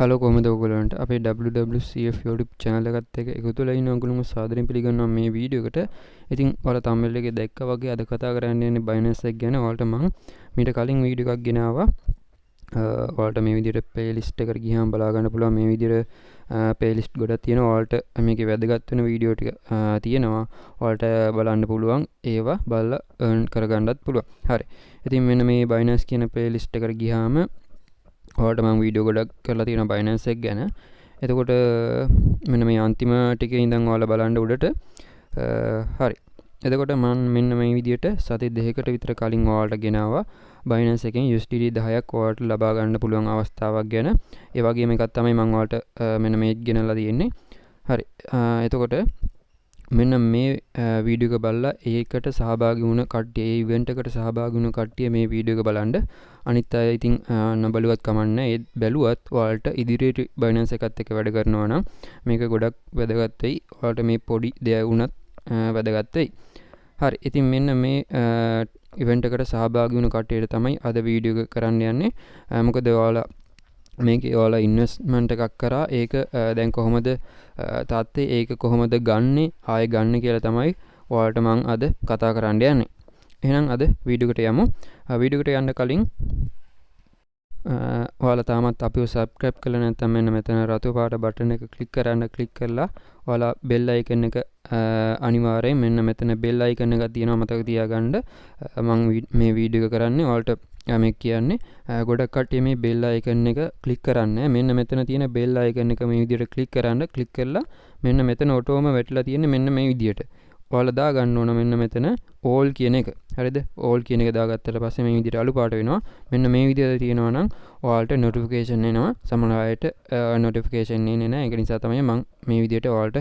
Hello කොහමද ඔයගොල්ලන්ට අපේ WwCf YouTube channel එකත් එක්ක එකතු වෙලා ඉන්න ඔයගොල්ලෝම සාදරයෙන් පිළිගන්නවා මේ වීඩියෝ එකට. ඉතින් ඔයාලා thumbnail එකේ දැක්කා වගේ අද කතා කරන්න යන්නේ Binance එක ගැන. ඔයාලට මම මීට කලින් වීඩියෝ එකක් ගෙනාවා. ඔයාලට මේ විදිහට playlist එකට ගියාම බලා ගන්න පුළුවන් මේ විදිහට playlist ගොඩක් තියෙනවා. ඔයාලට මේකේ වැදගත් වෙන වීඩියෝ ටික තියෙනවා. ඔයාලට බලන්න පුළුවන්. ඒවා බලලා earn කරගන්නත් පුළුවන්. හරි. ඉතින් මෙන්න මේ Binance කියන playlist එකට ගියාම ඔයාලට මම වීඩියෝ ගොඩක් කරලා තියෙනවා Binance එක ගැන. එතකොට මෙන්න මේ අන්තිම ටිකේ ඉඳන් ඔයාලා බලන්න උඩට හරි. එතකොට මම මෙන්න මේ විදිහට සති දෙකකට විතර කලින් ඔයාලට ගෙනාවා Binance එකෙන් USDT 10ක් ඔයාලට ලබා ගන්න පුළුවන් අවස්ථාවක් ගැන. ඒ වගේම එකක් තමයි මම ඔයාලට මෙන්න මේක ගෙනලා තියෙන්නේ. හරි. එතකොට මෙන්න මේ වීඩියෝ එක බලලා ඒකට සහභාගී වුණ කට්ටිය ඒ ඉවෙන්ට් එකට සහභාගී වුණ කට්ටිය මේ වීඩියෝ එක බලන්න. අනිත් අය ඉතින් නොබලුවත් කමන්නේ. ඒත් බැලුවත් ඔයාලට ඉදිරියට Binance එකත් එක්ක වැඩ කරනවා නම් මේක ගොඩක් වැදගත් වෙයි. ඔයාලට මේ පොඩි දෙයක් වුණත් වැදගත් වෙයි. හරි. ඉතින් මෙන්න මේ ඉවෙන්ට් එකට සහභාගී වුණ කට්ටියට තමයි අද වීඩියෝ එක කරන්න යන්නේ. මොකද ඔයාලා මේකේ ඔයාලා ඉන්වෙස්ට්මන්ට් එකක් කරා ඒක දැන් කොහොමද තාත්තේ ඒක කොහොමද ගන්නෙ ආයෙ ගන්න කියලා තමයි ඔයාලට මම අද කතා කරන්න යන්නේ. එහෙනම් අද වීඩියෝ එකට යමු. වීඩියෝ එකට යන්න කලින් ඔයාලා තාමත් අපිව subscribe කරලා නැත්නම් මෙන්න මෙතන රතු පාට බටන් එක ක්ලික් කරලා ඔයාලා bell icon එක අනිවාර්යයෙන් මෙන්න මෙතන bell icon එකක් තියෙනවා මතක තියාගන්න. මම මේ වීඩියෝ එක කරන්නේ ඔයාලට මේ කියන්නේ ගොඩක් කට්ටිය මේ bell icon එක ක්ලික් කරන්නේ. මෙන්න මෙතන තියෙන bell icon එක මේ විදිහට ක්ලික් කරලා මෙන්න මෙතන ඔටෝම වැටිලා තියෙන්නේ මෙන්න මේ විදිහට. ඔයාලා දා ගන්න ඕන මෙන්න මෙතන all කියන එක. හරිද? all කියන එක දාගත්තට පස්සේ මේ විදිහට අලු පාට වෙනවා. මෙන්න මේ විදිහට තියෙනවා නම් ඔයාලට notification එනවා. සමහර අයට notification එන්නේ නැහැ. ඒක නිසා තමයි මම මේ විදිහට ඔයාලට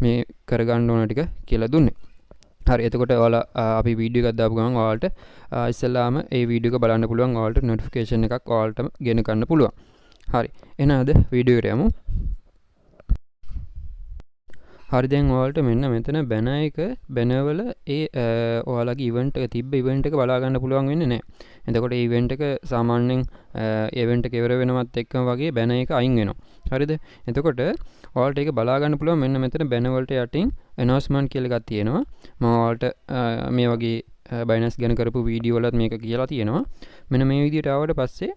මේ කරගන්න ඕන ටික කියලා දුන්නේ. හරි. එතකොට ඔයාලා අපි වීඩියෝ එකක් දාපු ගමන් ඔයාලට ඉස්සෙල්ලාම ඒ වීඩියෝ එක බලන්න පුළුවන්. ඔයාලට notification එකක් ඔයාලට ගෙන ගන්න පුළුවන්. හරි. එහෙනම් අද වීඩියෝ එකට යමු. හරි. දැන් ඔයාලට මෙන්න මෙතන බැනර් වල ඒ ඔයාලගේ ඉවෙන්ට් එක තිබ්බ ඉවෙන්ට් එක බලා ගන්න පුළුවන් වෙන්නේ නැහැ. එතකොට මේ ඉවෙන්ට් එක සාමාන්‍යයෙන් ඉවෙන්ට් එක ඉවර වෙනවත් එක්කම වගේ බැනර් එක අයින් වෙනවා. හරිද? එතකොට ඔයාලට ඒක බලා ගන්න පුළුවන් මෙන්න මෙතන බැනර් වලට යටින් announcement කියලා එකක් තියෙනවා. මම ඔයාලට මේ වගේ Binance ගැන කරපු වීඩියෝ වලත් මේක කියලා තියෙනවා. මෙන්න මේ විදිහට ආවට පස්සේ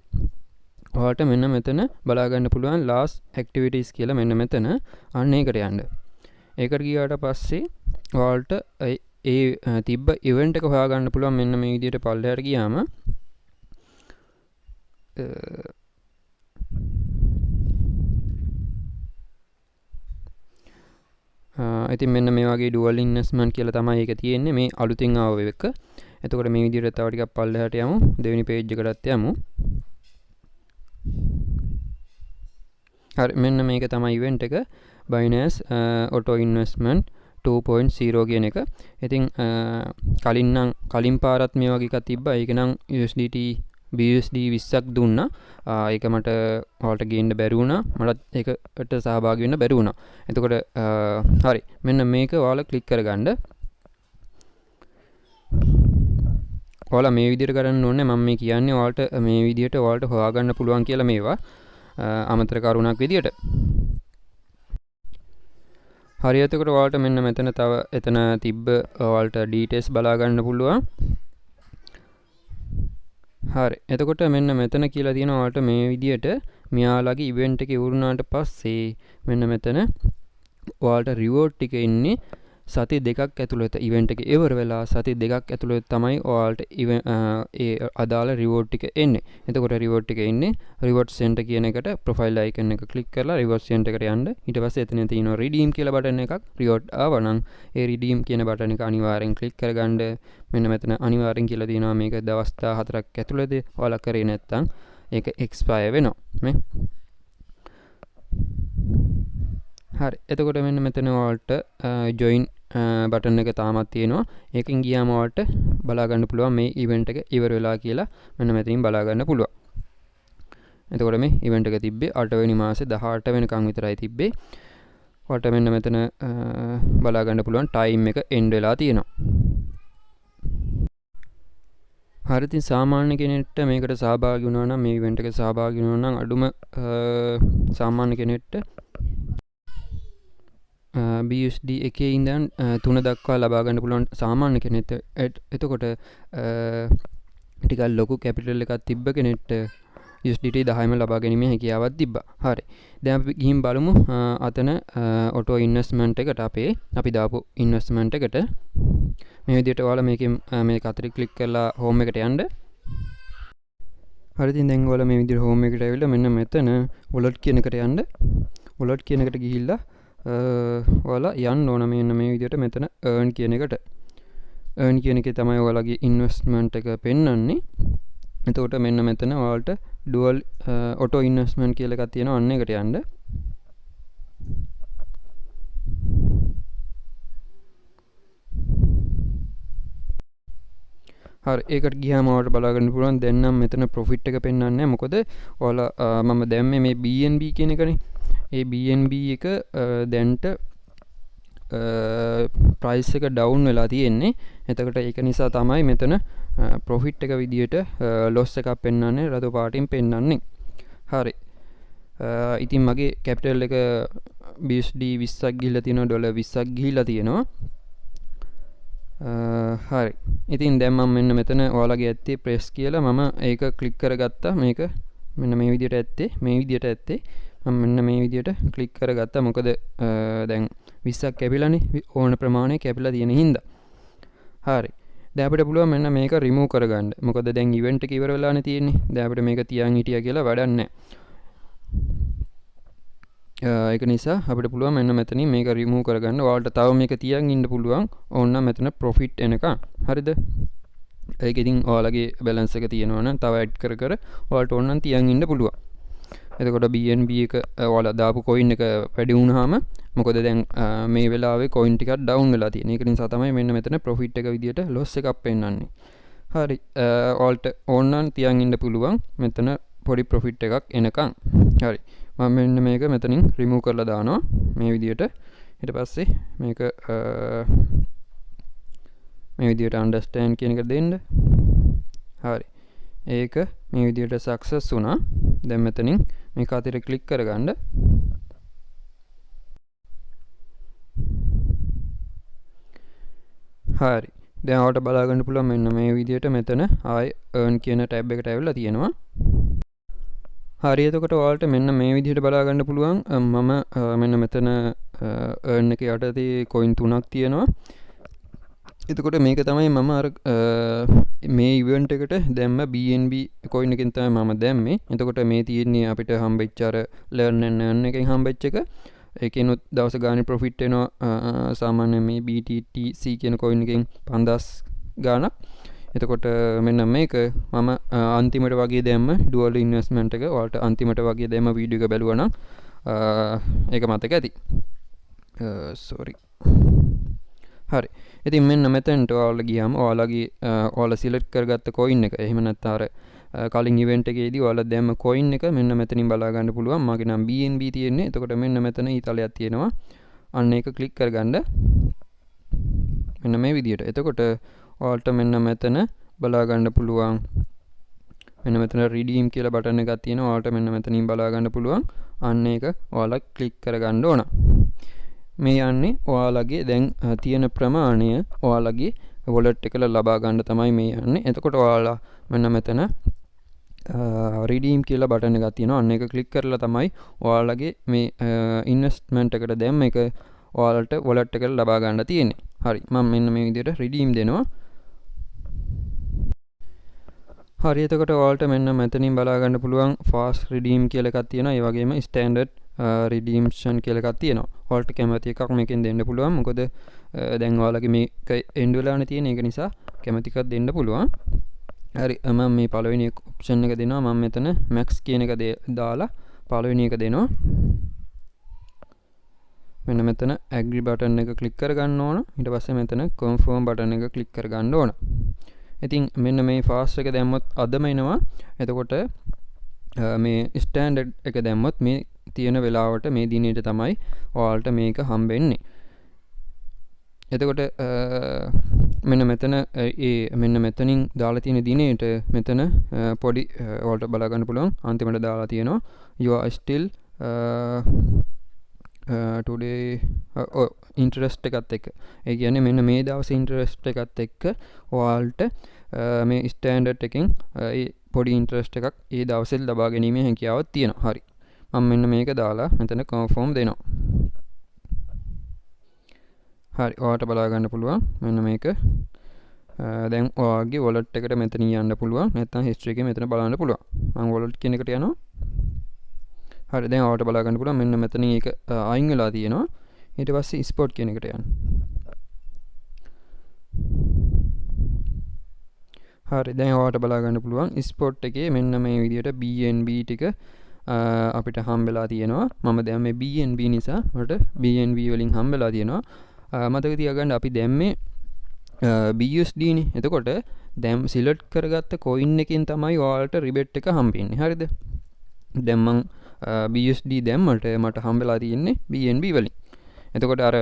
ඔයාලට මෙන්න මෙතන බලා ගන්න පුළුවන් last activities කියලා මෙන්න මෙතන අන්න ඒකට යන්න. ඒකට ගියාට පස්සේ ඔයාලට ඒ තිබ්බ ඉවෙන්ට් එක හොයාගන්න පුළුවන් මෙන්න මේ විදිහට පල්ලෙහාට ගියාම ඉතින් මෙන්න මේ වගේ dual investment කියලා තමයි ඒක තියෙන්නේ මේ අලුතින් ආව එක. එතකොට මේ විදිහට තව ටිකක් පල්ලෙහාට යමු. දෙවෙනි page එකටත් යමු. හරි. මෙන්න මේක තමයි ඉවෙන්ට් එක. Binance auto investment 2.0 කියන එක. ඉතින් කලින් පාරත් මේ වගේ එකක් තිබ්බා. ඒක නම් BUSD 20ක් දුන්නා. ඒක මට ඔයාලට ගේන්න බැරි වුණා. මටත් ඒකට සහභාගී වෙන්න බැරි වුණා. එතකොට හරි. මෙන්න මේක ඔයාලා ක්ලික් කරගන්න. ඔයාලා මේ විදිහට කරන්න ඕනේ. මම මේ කියන්නේ ඔයාලට මේ විදිහට ඔයාලට හොයාගන්න පුළුවන් කියලා මේවා අමතර කරුණක් විදිහට. හරි. එතකොට ඔයාලට මෙන්න මෙතන තව එතන තිබ්බ ඔයාලට details බලා ගන්න පුළුවන්. හරි. එතකොට මෙන්න මෙතන කියලා තියෙනවා ඔයාලට මේ විදිහට මෙයාලගේ ඉවෙන්ට් එක ඉවරුනාට පස්සේ මෙන්න මෙතන ඔයාලට රිවෝඩ් ටික ඉන්නේ සති දෙකක් ඇතුළත ඉවෙන්ට් එක ඉවර වෙලා සති දෙකක් ඇතුළත තමයි ඔයාලට ඒ අදාළ රිවෝඩ් ටික එන්නේ. එතකොට රිවෝඩ් ටික ඉන්නේ රිවෝඩ් සෙන්ටර් කියන එකට ප්‍රොෆයිල් අයිකන් එක ක්ලික් කරලා රිවෝඩ් සෙන්ටර් එකට යන්න. ඊට පස්සේ එතන තියෙනවා රිඩීම් කියලා බටන් එකක්. රිවෝඩ් ආවනම් ඒ රිඩීම් කියන බටන් එක අනිවාර්යෙන් ක්ලික් කරගන්න. මෙන්න මෙතන අනිවාර්යෙන් කියලා තියෙනවා මේක දවස් 14ක් ඇතුළත ඔයාලා කරේ නැත්නම් ඒක එක්ස්පයර් වෙනවා. මේ හරි. එතකොට මෙන්න මෙතන ඔයාලට join බටන් එක තාමත් තියෙනවා. ඒකෙන් ගියාම ඔයාලට බලා ගන්න පුළුවන් මේ ඉවෙන්ට් එක ඉවර වෙලා කියලා මෙන්න මෙතනින් බලා ගන්න පුළුවන්. එතකොට මේ ඉවෙන්ට් එක තිබ්බේ 8 වෙනි මාසේ 18 වෙනිකන් විතරයි තිබ්බේ. ඔයාලට මෙන්න මෙතන බලා ගන්න පුළුවන් ටයිම් එක එන්ඩ් වෙලා තියෙනවා. හරි ඉතින් සාමාන්‍ය කෙනෙක්ට මේකට සහභාගී වුණා නම් මේ ඉවෙන්ට් එකට සහභාගී වුණා නම් අඩුම සාමාන්‍ය කෙනෙක්ට BUSD එකේ ඉඳන් 3 දක්වා ලබා ගන්න පුළුවන් සාමාන්‍ය කෙනෙක්ට. එතකොට ටිකක් ලොකු කැපිටල් එකක් තිබ්බ කෙනෙක්ට USDT 10ම ලබා ගැනීමේ හැකියාවක් තිබ්බා. හරි. දැන් අපි ගිහින් බලමු අතන ඔටෝ ඉන්වෙස්ට්මන්ට් එකට අපි දාපු ඉන්වෙස්ට්මන්ට් එකට මේ විදිහට ඔයාලා මේකෙන් මේ කතරේ ක්ලික් කරලා හෝම් එකට යන්න. හරි ඉතින් දැන් ඔයාලා මේ විදිහට හෝම් එකට ඇවිල්ලා මෙන්න මෙතන වොලට් කියන එකට යන්න. වොලට් කියන එකට ගිහිල්ලා ඔයාලා යන්න ඕන මෙන්න මේ විදිහට මෙතන earn කියන එකට. earn කියන එකේ තමයි ඔයාලගේ ඉන්වෙස්ට්මන්ට් එක පෙන්වන්නේ. එතකොට මෙන්න මෙතන ඔයාලට dual auto investment කියලා එකක් තියෙනවා. අන්න එකට යන්න. හරි ඒකට ගියාම ඔයාලට බලා ගන්න පුළුවන් දැන් නම් මෙතන profit එක පෙන්වන්නේ නැහැ. මොකද ඔයාලා මම දැම්මේ මේ BNB කියන එකනේ. ඒ BNB එක දැන්ට ප්‍රයිස් එක ඩවුන් වෙලා තියෙන්නේ. එතකොට ඒක නිසා තමයි මෙතන ප්‍රොෆිට් එක විදියට ලොස් එකක් පෙන්වන්නේ රතු පාටින් පෙන්වන්නේ. හරි. ඉතින් මගේ කැපිටල් එක BUSD 20ක් ගිහිල්ලා තියෙනවා, ඩොලර් 20ක් ගිහිල්ලා තියෙනවා. හරි. ඉතින් දැන් මම මෙන්න මෙතන ඔයාලගේ ඇත්තේ ප්‍රෙස් කියලා මම ඒක ක්ලික් කරගත්තා. මේක මෙන්න මේ විදියට ඇත්තේ, මේ විදියට ඇත්තේ. මම මෙන්න මේ විදියට ක්ලික් කරගත්තා. මොකද දැන් 20ක් කැපිලානේ, ඕන ප්‍රමාණය කැපිලා තියෙන හින්දා. හරි. දැන් අපිට පුළුවන් මෙන්න මේක රිමූව් කරගන්න. මොකද දැන් ඉවෙන්ට් එක ඉවර වෙලානේ තියෙන්නේ. දැන් අපිට මේක තියන් හිටියා කියලා වැඩක් නැහැ. ඒක නිසා අපිට පුළුවන් මෙන්න මෙතනින් මේක රිමූව් කරගන්න. ඔයාලට තව මේක තියන් ඉන්න පුළුවන්. ඕනනම් මෙතන ප්‍රොෆිට් එනකම්. හරිද? ඒක ඉතින් ඔයාලගේ බැලන්ස් එක තියෙනවා නම් තව ඇඩ් කර කර ඔයාලට ඕනනම් තියන් ඉන්න පුළුවන්. එතකොට BNB එක ඔයාලා දාපු coin එක වැඩි වුණාම මොකද දැන් මේ වෙලාවේ coin ටිකක් down වෙලා තියෙන. ඒක නිසා තමයි මෙන්න මෙතන profit එක විදියට loss එකක් පෙන්වන්නේ. හරි. ඔයාලට ඕනනම් තියන් ඉන්න පුළුවන් මෙතන පොඩි profit එකක් එනකම්. හරි. මම මෙන්න මේක මෙතනින් remove කරලා දානවා මේ විදියට. ඊට පස්සේ මේක මේ විදියට understand කියන එක දෙන්න. හරි. ඒක මේ විදියට success වුණා. දැන් මෙතනින් මේක අතට ක්ලික් කරගන්න. හරි. දැන් ඔයාලට බලා ගන්න පුළුවන් මෙන්න මේ විදියට මෙතන ආයි earn කියන ටැබ් එකට ඇවිල්ලා තියෙනවා. හරි එතකොට ඔයාලට මෙන්න මේ විදිහට බලා ගන්න පුළුවන්. මම මෙන්න මෙතන earn එකේ යටතේ coin 3ක් තියෙනවා. එතකොට මේක තමයි මම අර මේ ඉවෙන්ට් එකට දැම්ම BNB coin එකෙන් තමයි මම දැම්මේ. එතකොට මේ තියෙන්නේ අපිට හම්බෙච්ච අර learn and earn එකෙන් හම්බෙච්ච එක. ඒකෙනුත් දවස් ගානේ profit එනවා සාමාන්‍යයෙන් මේ BTTC කියන coin එකෙන් 5000 ගාණක්. එතකොට මෙන්න මේක මම අන්තිමට වගේ දැම්ම dual investment එක. ඔයාලට අන්තිමට වගේ දැම්ම වීඩියෝ එක බැලුවා නම් ඒක මතක ඇති. sorry. හරි. ඉතින් මෙන්න මෙතනට ඔයාලා ගියාම ඔයාලා සිලෙක්ට් කරගත්ත coin එක එහෙම නැත්නම් අර කලින් ඉවෙන්ට් එකේදී ඔයාලා දැම්ම coin එක මෙන්න මෙතනින් බලා ගන්න පුළුවන්. මගේ නම් BNB තියෙන්නේ. එතකොට මෙන්න මෙතන ඊතලයක් තියෙනවා. අන්න ඒක ක්ලික් කරගන්න. මෙන්න මේ විදියට. එතකොට ඔයාලට මෙන්න මෙතන බලා ගන්න පුළුවන්. මෙන්න මෙතන redeem කියලා බටන් එකක් තියෙනවා. ඔයාලට මෙන්න මෙතනින් බලා ගන්න පුළුවන්. අන්න ඒක ඔයාලා ක්ලික් කරගන්න ඕන. මේ යන්නේ ඔයාලගේ දැන් තියෙන ප්‍රමාණය ඔයාලගේ wallet එකල ලබා ගන්න තමයි මේ යන්නේ. එතකොට ඔයාලා මෙන්න මෙතන redeem කියලා බටන් එකක් තියෙනවා. අන්න ඒක ක්ලික් කරලා තමයි ඔයාලගේ මේ investment එකට දැම්ම එක ඔයාලට wallet එකට ලබා ගන්න තියෙන්නේ. හරි. මම මෙන්න මේ විදිහට redeem දෙනවා. හරි. එතකොට ඔයාලට මෙන්න මෙතනින් බලා ගන්න පුළුවන් fast redeem කියලා එකක් තියෙනවා. ඒ වගේම standard redemption කියලා එකක් තියෙනවා. ඔයාලට කැමති එකක් මේකෙන් දෙන්න පුළුවන්. මොකද දැන් ඔයාලගේ මේක end වෙලානේ තියෙන. ඒක නිසා කැමති එකක් දෙන්න පුළුවන්. හරි. මම මේ පළවෙනි option එක දෙනවා. මම මෙතන max කියන එක දාලා පළවෙනි එක දෙනවා. මෙන්න මෙතන agree button එක click කරගන්න ඕන. ඊට පස්සේ මෙතන confirm button එක click කරගන්න ඕන. ඉතින් මෙන්න මේ fast එක දැම්මොත් අදම එනවා. එතකොට මේ standard එක දැම්මොත් මේ තියෙන වෙලාවට මේ දිනේට තමයි ඔයාලට මේක හම්බෙන්නේ. එතකොට මෙන්න මෙතන මෙන්න මෙතනින් දාලා තියෙන දිනේට මෙතන පොඩි ඔයාලට බලා ගන්න පුළුවන් අන්තිමට දාලා තියෙනවා you are still today interest එකත් එක්ක. ඒ කියන්නේ මෙන්න මේ දවසේ interest එකත් එක්ක ඔයාලට මේ ස්ටෑන්ඩඩ් එකෙන් ඒ පොඩි interest එකක් ඒ දවසේ ලබා ගැනීමේ හැකියාවක් තියෙනවා. හරි. මම මෙන්න මේක දාලා මෙතන confirm දෙනවා. හරි. ඔයාලට බලා ගන්න පුළුවන් මෙන්න මේක. දැන් ඔයාගේ wallet එකට මෙතන යන්න පුළුවන්. නැත්නම් history එකේ මෙතන බලන්න පුළුවන්. මම wallet කියන එකට යනවා. හරි. දැන් ඔයාලට බලා ගන්න පුළුවන් මෙන්න මෙතනින් ඒක අයින් වෙලා තියෙනවා. ඊට පස්සේ spot කියන එකට යන්න. හරි. දැන් ඔයාලට බලා ගන්න පුළුවන් spot එකේ මෙන්න මේ විදිහට BNB ටික අපිට හම්බෙලා තියෙනවා. මම දැන් මේ BNB නිසා මට BNB වලින් හම්බෙලා තියෙනවා. මතක තියාගන්න අපි දැම්මේ BUSD නේ. එතකොට දැන් සිලෙක්ට් කරගත්ත coin එකෙන් තමයි ඔයාලට රිබෙට් එක හම්බෙන්නේ. හරිද? දැන් මම BUSD දැම්මට මට හම්බෙලා තියෙන්නේ BNB වලින්. එතකොට අර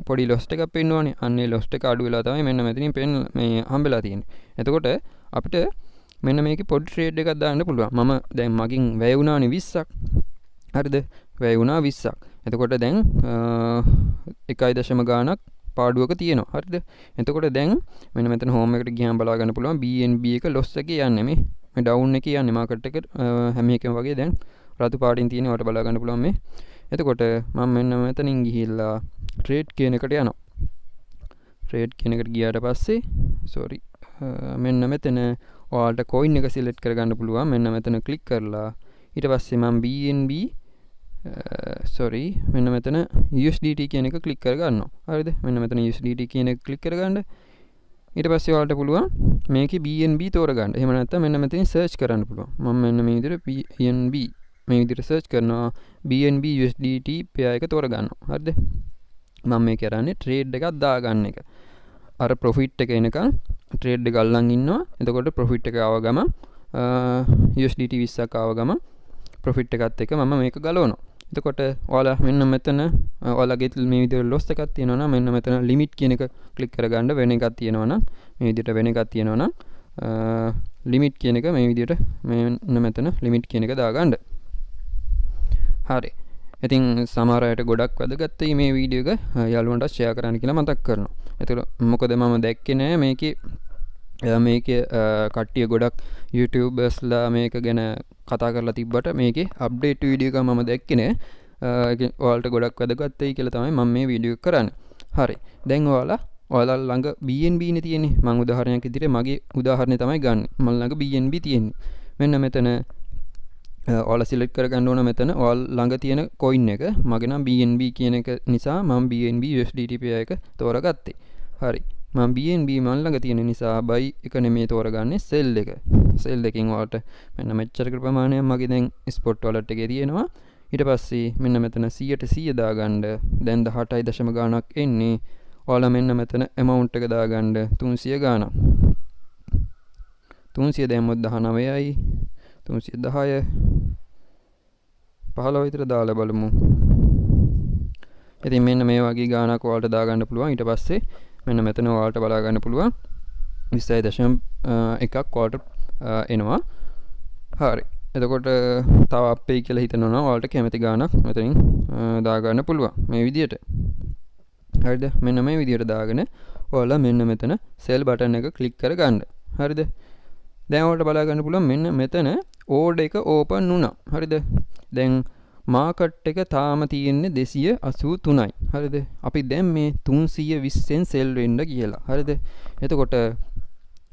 පොඩි loss එකක් පෙන්නවනේ. අන්නේ loss එක අඩු වෙලා තමයි මෙන්න මෙතනින් මේ හම්බෙලා තියෙන්නේ. එතකොට අපිට මෙන්න මේකේ පොඩි ට්‍රේඩ් එකක් දාන්න පුළුවන්. මම දැන් මගින් වැය වුණානේ 20ක්. හරිද? වැය වුණා 20ක්. එතකොට දැන් 1 ගාණක් පාඩුවක තියෙනවා. හරිද? එතකොට දැන් මෙන්න මෙතන home එකට ගියාම බලා ගන්න පුළුවන් BNB එක loss එකේ යන්නේ මේ down එකේ යන්නේ market එක හැම එකම වගේ දැන් රතු පාටින් තියෙන වට බලා ගන්න පුළුවන් මේ. එතකොට මම මෙන්න මෙතනින් ගිහිල්ලා trade කියන එකට යනවා. trade කියන එකට ගියාට පස්සේ sorry මෙන්න මෙතන ඔයාලට coin එක select කරගන්න පුළුවන්. මෙන්න මෙතන click කරලා ඊට පස්සේ මම BNB මෙන්න මෙතන USDT කියන එක click කරගන්නවා. හරිද? මෙන්න මෙතන USDT කියන එක click කරගන්න. ඊට පස්සේ ඔයාලට පුළුවන් මේකේ BNB තෝරගන්න. එහෙම නැත්නම් මෙන්න මෙතනින් search කරන්න පුළුවන්. මම මෙන්න මේ විදිහට BNB මේ විදිහට search කරනවා. BNB USDT pair එක තෝරගන්නවා. හරිද? මම මේ කරන්නේ trade එකක් දාගන්න එක. අර profit එක එනකන් trade එක අල්ලන් ඉන්නවා. එතකොට profit එක ආව ගමන් USDT 20ක් ආව ගමන් profit එකත් එක්ක මම මේක ගලවනවා. එතකොට ඔයාලා මෙන්න මෙතන ඔයාලගේ මේ විදිහට loss එකක් තියෙනවා නම් මෙන්න මෙතන limit කියන එක click කරගන්න වෙන එකක් තියෙනවා නම් මේ විදිහට වෙන එකක් තියෙනවා නම් limit කියන එක මේ විදිහට මෙන්න මෙතන limit කියන එක දාගන්න. හරි. ඉතින් සමහර අයට ගොඩක් වැදගත්යි මේ වීඩියෝ එක යාළුවන්ට share කරන්න කියලා මතක් කරනවා. ඒතකොට මොකද මම දැක්කේ නෑ මේකේ කට්ටිය ගොඩක් YouTubersලා මේක ගැන කතා කරලා තිබ්බට මේකේ අප්ඩේට් වීඩියෝ එක මම දැක්කේ නෑ. ඔයාලට ගොඩක් වැදගත්යි කියලා තමයි මම මේ වීඩියෝ එක කරන්නේ. හරි. දැන් ඔයාලා ළඟ BNB නේ තියෙන්නේ. මම උදාහරණයක් විදිහට මගේ උදාහරණය තමයි ගන්න. මම ළඟ BNB තියෙන්නේ. මෙන්න මෙතන ඔයාලා select කරගන්න ඕන මෙතන ඔයාලා ළඟ තියෙන coin එක. මගේ නම් BNB කියන එක නිසා මම BNB USDT pair එක තෝරගත්තේ. හරි. මම BNB මන් ළඟ තියෙන නිසා buy එක නෙමෙයි තෝරගන්නේ sell එක. sell එකකින් ඔයාලට මෙන්න මෙච්චර ප්‍රමාණයක් මගේ දැන් spot wallet එකේ තියෙනවා. ඊට පස්සේ මෙන්න මෙතන 100% දාගන්න. දැන් 18 ගාණක් එන්නේ. ඔයාලා මෙන්න මෙතන amount එක දාගන්න 300 ගාණක්. 300 දැම්මොත් 19යි 310 15 විතර දාලා බලමු. ඉතින් මෙන්න මේ වගේ ගාණක් ඔයාලට දාගන්න පුළුවන්. ඊට පස්සේ මෙන්න මෙතන ඔයාලට බලා ගන්න පුළුවන් 20.1ක් ඔයාලට එනවා. හරි. එතකොට තව අපේ කියලා හිතනවා නම් ඔයාලට කැමති ගාණක් මෙතනින් දාගන්න පුළුවන් මේ විදියට. හරිද? මෙන්න මේ විදියට දාගෙන ඔයාලා මෙන්න මෙතන sell button එක click කරගන්න. හරිද? දැන් ඔයාලට බලා ගන්න පුළුවන් මෙන්න මෙතන order එක open වුණා. හරිද? දැන් මාකට් එක තාම තියෙන්නේ 283යි. හරිද? අපි දැන් මේ 320ෙන් sell වෙන්න කියලා. හරිද? එතකොට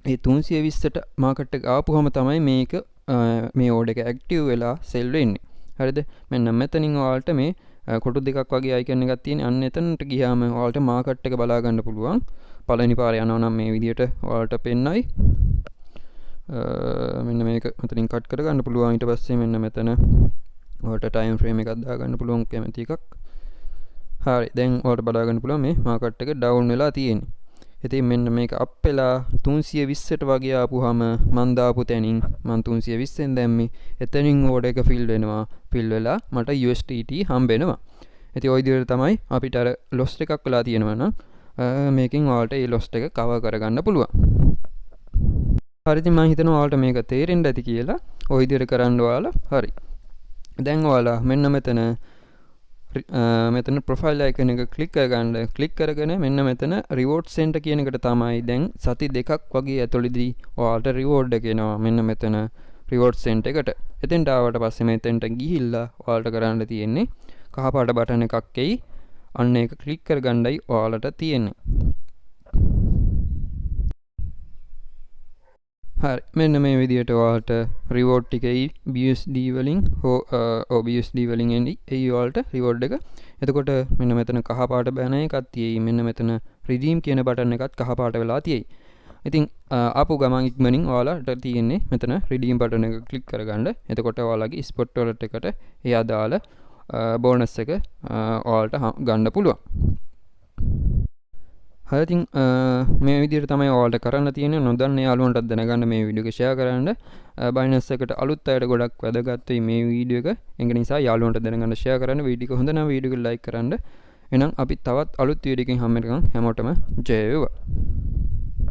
මේ 320ට මාකට් එක ආපුවම තමයි මේක මේ order එක active වෙලා sell වෙන්නේ. හරිද? මෙන්න මෙතනින් ඔයාලට මේ කොටු දෙකක් වගේ icon එකක් තියෙන. අන්න එතනට ගියාම ඔයාලට මාකට් එක බලා ගන්න පුළුවන්. පළවෙනි පාර යනවා නම් මේ විදියට ඔයාලට පෙන්නයි. මෙන්න මේක මෙතනින් කට් කරගන්න පුළුවන්. ඊට පස්සේ මෙන්න මෙතන ඔයාලට time frame එකක් දාගන්න පුළුවන් කැමති එකක්. හරි. දැන් ඔයාලට බලා ගන්න පුළුවන් මේ මාකට් එක down වෙලා තියෙන්නේ. ඉතින් මෙන්න මේක අප් වෙලා 320ට වගේ ආපුවාම මන් දාපු තැනින් මන් 320ෙන් දැම්මේ. එතනින් order එක fill වෙනවා. fill වෙලා මට USDT හම්බ වෙනවා. ඉතින් ওই විදිහට තමයි අපිට අර loss එකක් වෙලා තියෙනවා නම් මේකෙන් ඔයාලට ඒ loss එක cover කරගන්න පුළුවන්. හරි ඉතින් මම හිතනවා ඔයාලට මේක තේරෙන්න ඇති කියලා. ඔය විදිහට කරන්න ඔයාලා හරි. දැන් ඔයාලා මෙන්න මෙතන ප්‍රොෆයිල් අයිකන් එක ක්ලික් කරගන්න. ක්ලික් කරගෙන මෙන්න මෙතන reward center කියන එකට තමයි දැන් සති දෙකක් වගේ ඇතුළතදී ඔයාලට reward එක එනවා. මෙන්න මෙතන reward center එකට. එතෙන්ට ආවට පස්සේ මෙතෙන්ට ගිහිල්ලා ඔයාලට කරන්න තියෙන්නේ කහ පාට බටන් එකක් එයි. අන්න ඒක ක්ලික් කරගන්නයි ඔයාලට තියෙන්නේ. හරි මෙන්න මේ විදිහට ඔයාලට reward ටිකයි BUSD වලින් BUSD වලින් එන්නේ ඔයාලට reward එක. එතකොට මෙන්න මෙතන කහ පාට බෑන එකක් තියෙයි. මෙන්න මෙතන redeem කියන බටන් එකත් කහ පාට වෙලා තියෙයි. ඉතින් ආපු ගමන් ඉක්මනින් ඔයාලට තියෙන්නේ මෙතන redeem බටන් එක ක්ලික් කරගන්න. එතකොට ඔයාලගේ spot wallet එකට ඒ අදාළ බෝනස් එක ඔයාලට ගන්න පුළුවන්. හරි ඉතින් මේ විදිහට තමයි ඔයාලට කරන්න තියෙන්නේ. නොදන්න යාළුවන්ටත් දැනගන්න මේ වීඩියෝ එක ෂෙයා කරන්න. Binance එකට අලුත් අයට ගොඩක් වැදගත් වෙයි මේ වීඩියෝ එක. ඒක නිසා යාළුවන්ට දැනගන්න ෂෙයා කරන්න. වීඩියෝ එක හොඳ නම් වීඩියෝ එක ලයික් කරන්න. එහෙනම් අපි තවත් අලුත් වීඩියෝ එකකින් හම්බ වෙනකන් හැමෝටම ජය වේවා.